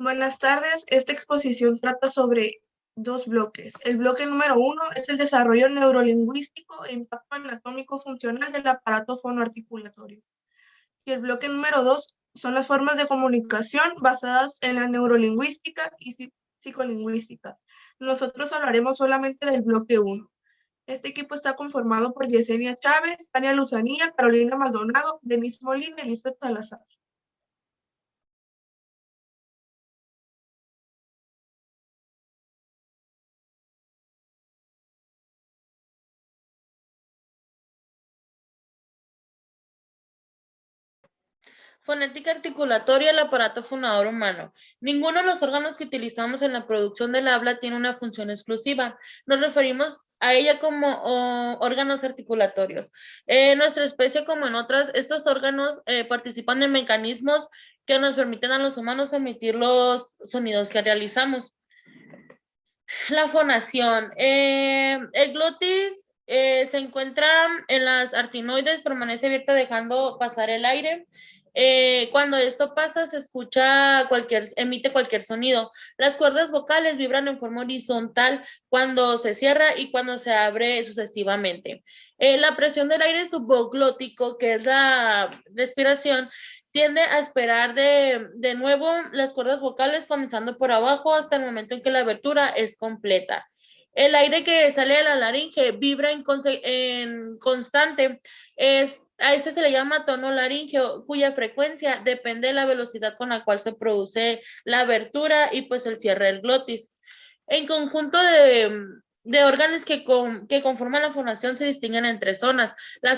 Buenas tardes. Esta exposición trata sobre dos bloques. El bloque número 1 es el desarrollo neurolingüístico e impacto anatómico funcional del aparato fonoarticulatorio. Y el bloque número 2 son las formas de comunicación basadas en la neurolingüística y psicolingüística. Nosotros hablaremos solamente del bloque 1. Este equipo está conformado por Yesenia Chávez, Tania Luzanía, Carolina Maldonado, Denise Molina y Lisbeth Salazar. Fonética articulatoria del aparato fonador humano. Ninguno de los órganos que utilizamos en la producción del habla tiene una función exclusiva. Nos referimos a ella como órganos articulatorios. En nuestra especie, como en otras, estos órganos participan en mecanismos que nos permiten a los humanos emitir los sonidos que realizamos. La fonación. El glotis se encuentra en las artinoides, permanece abierta dejando pasar el aire. Cuando esto pasa, emite cualquier sonido. Las cuerdas vocales vibran en forma horizontal cuando se cierra y cuando se abre sucesivamente. La presión del aire subglótico, que es la respiración, tiende a esperar de nuevo las cuerdas vocales comenzando por abajo hasta el momento en que la abertura es completa. El aire que sale de la laringe vibra en constante. A este se le llama tono laríngeo, cuya frecuencia depende de la velocidad con la cual se produce la abertura y pues el cierre del glotis. En conjunto de órganos que conforman la fonación se distinguen en tres zonas: la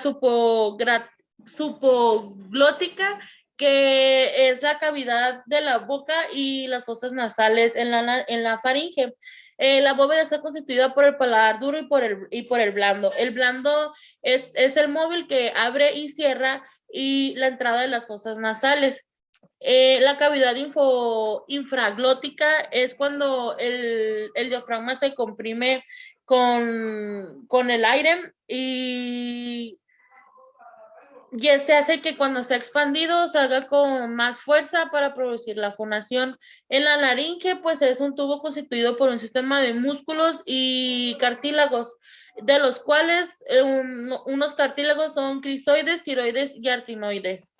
supoglótica, que es la cavidad de la boca, y las fosas nasales en la faringe. La bóveda está constituida por el paladar duro y por el blando. El blando es el móvil que abre y cierra, y la entrada de las fosas nasales. La cavidad infraglótica es cuando el diafragma se comprime con el aire, y este hace que cuando se ha expandido salga con más fuerza para producir la fonación. En la laringe, pues es un tubo constituido por un sistema de músculos y cartílagos, de los cuales unos cartílagos son crisoides, tiroides y artinoides.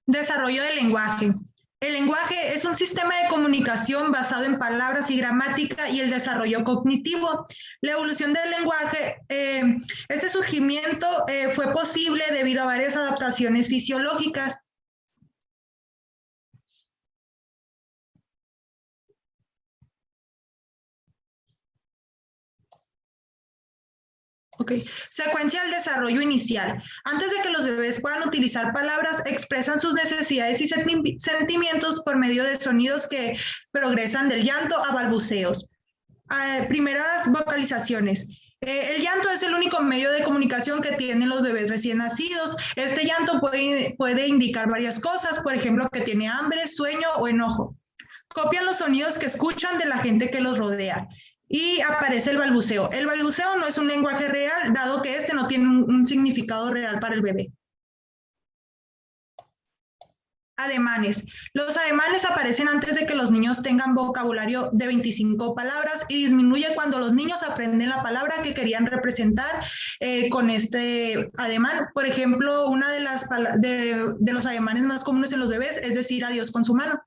Desarrollo del lenguaje. El lenguaje es un sistema de comunicación basado en palabras y gramática y el desarrollo cognitivo. La evolución del lenguaje, este surgimiento fue posible debido a varias adaptaciones fisiológicas. Okay. Secuencia del desarrollo inicial. Antes de que los bebés puedan utilizar palabras, expresan sus necesidades y sentimientos por medio de sonidos que progresan del llanto a balbuceos. Primeras vocalizaciones. El llanto es el único medio de comunicación que tienen los bebés recién nacidos. Este llanto puede indicar varias cosas, por ejemplo, que tiene hambre, sueño o enojo. Copian los sonidos que escuchan de la gente que los rodea. Y aparece el balbuceo. El balbuceo no es un lenguaje real, dado que este no tiene un significado real para el bebé. Ademanes. Los ademanes aparecen antes de que los niños tengan vocabulario de 25 palabras y disminuye cuando los niños aprenden la palabra que querían representar con este ademán. Por ejemplo, una de los ademanes más comunes en los bebés es decir adiós con su mano.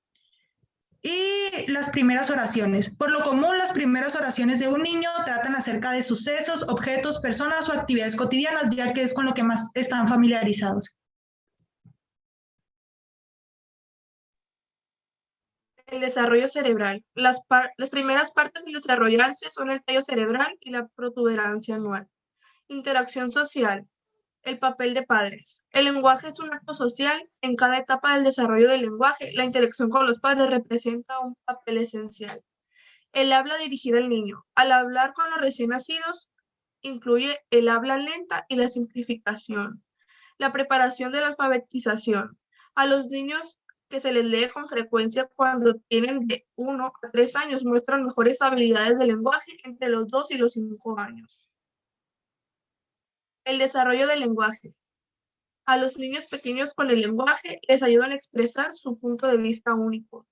Y las primeras oraciones. Por lo común, las primeras oraciones de un niño tratan acerca de sucesos, objetos, personas o actividades cotidianas, ya que es con lo que más están familiarizados. El desarrollo cerebral. Las primeras partes en desarrollarse son el tallo cerebral y la protuberancia anual. Interacción social. El papel de padres. El lenguaje es un acto social. En cada etapa del desarrollo del lenguaje, la interacción con los padres representa un papel esencial. El habla dirigida al niño. Al hablar con los recién nacidos, incluye el habla lenta y la simplificación. La preparación de la alfabetización. A los niños que se les lee con frecuencia cuando tienen de 1 a 3 años muestran mejores habilidades de lenguaje entre los 2 y los 5 años. El desarrollo del lenguaje. A los niños pequeños con el lenguaje les ayudan a expresar su punto de vista único.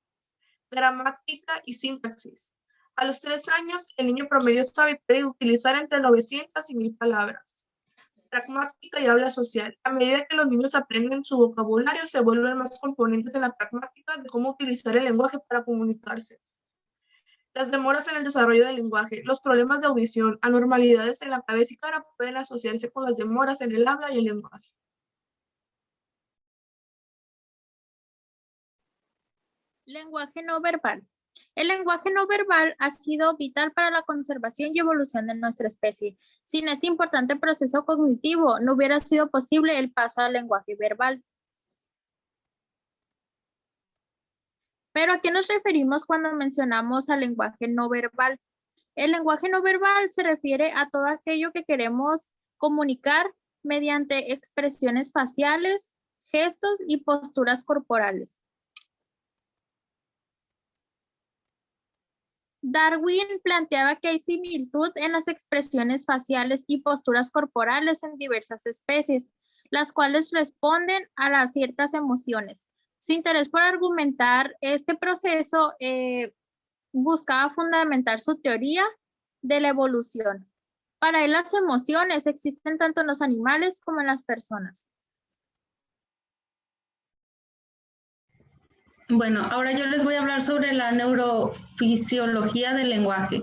Gramática y sintaxis. A los 3 años, el niño promedio sabe y puede utilizar entre 900 y 1000 palabras. Pragmática y habla social. A medida que los niños aprenden su vocabulario, se vuelven más componentes en la pragmática de cómo utilizar el lenguaje para comunicarse. Las demoras en el desarrollo del lenguaje. Los problemas de audición, anormalidades en la cabeza y cara pueden asociarse con las demoras en el habla y el lenguaje. Lenguaje no verbal. El lenguaje no verbal ha sido vital para la conservación y evolución de nuestra especie. Sin este importante proceso cognitivo, no hubiera sido posible el paso al lenguaje verbal. Pero ¿a qué nos referimos cuando mencionamos al lenguaje no verbal? El lenguaje no verbal se refiere a todo aquello que queremos comunicar mediante expresiones faciales, gestos y posturas corporales. Darwin planteaba que hay similitud en las expresiones faciales y posturas corporales en diversas especies, las cuales responden a ciertas emociones. Su interés por argumentar este proceso buscaba fundamentar su teoría de la evolución. Para él, las emociones existen tanto en los animales como en las personas. Bueno, ahora yo les voy a hablar sobre la neurofisiología del lenguaje.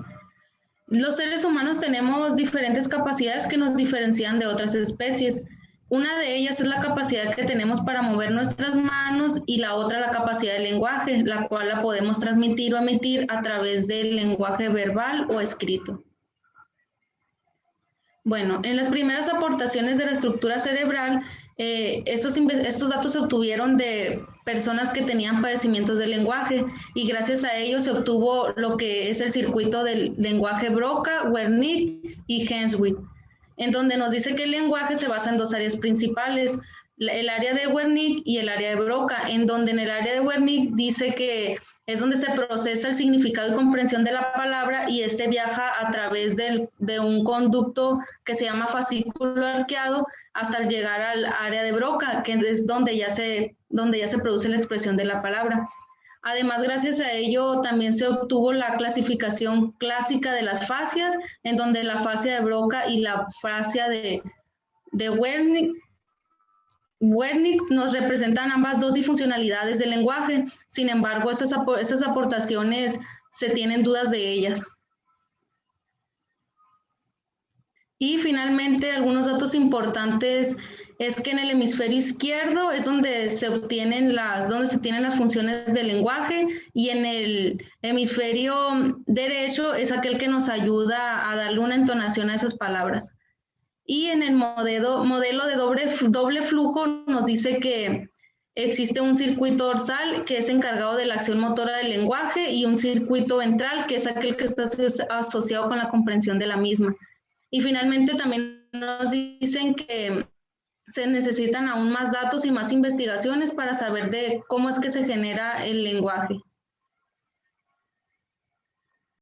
Los seres humanos tenemos diferentes capacidades que nos diferencian de otras especies. Una de ellas es la capacidad que tenemos para mover nuestras manos y la otra la capacidad del lenguaje, la cual la podemos transmitir o emitir a través del lenguaje verbal o escrito. Bueno, en las primeras aportaciones de la estructura cerebral, estos datos se obtuvieron de personas que tenían padecimientos del lenguaje y gracias a ello se obtuvo lo que es el circuito del lenguaje Broca, Wernicke y Henswig, en donde nos dice que el lenguaje se basa en dos áreas principales, el área de Wernicke y el área de Broca, en donde en el área de Wernicke dice que es donde se procesa el significado y comprensión de la palabra y este viaja a través de un conducto que se llama fascículo arqueado hasta llegar al área de Broca, que es donde ya se produce la expresión de la palabra. Además, gracias a ello también se obtuvo la clasificación clásica de las fascias, en donde la fascia de Broca y la fascia de Wernicke nos representan ambas dos disfuncionalidades del lenguaje. Sin embargo, esas aportaciones se tienen dudas de ellas. Y finalmente, algunos datos importantes es que en el hemisferio izquierdo es donde se tienen las funciones del lenguaje y en el hemisferio derecho es aquel que nos ayuda a darle una entonación a esas palabras. Y en el modelo de doble flujo nos dice que existe un circuito dorsal que es encargado de la acción motora del lenguaje y un circuito ventral que es aquel que está asociado con la comprensión de la misma. Y finalmente también nos dicen que se necesitan aún más datos y más investigaciones para saber de cómo es que se genera el lenguaje.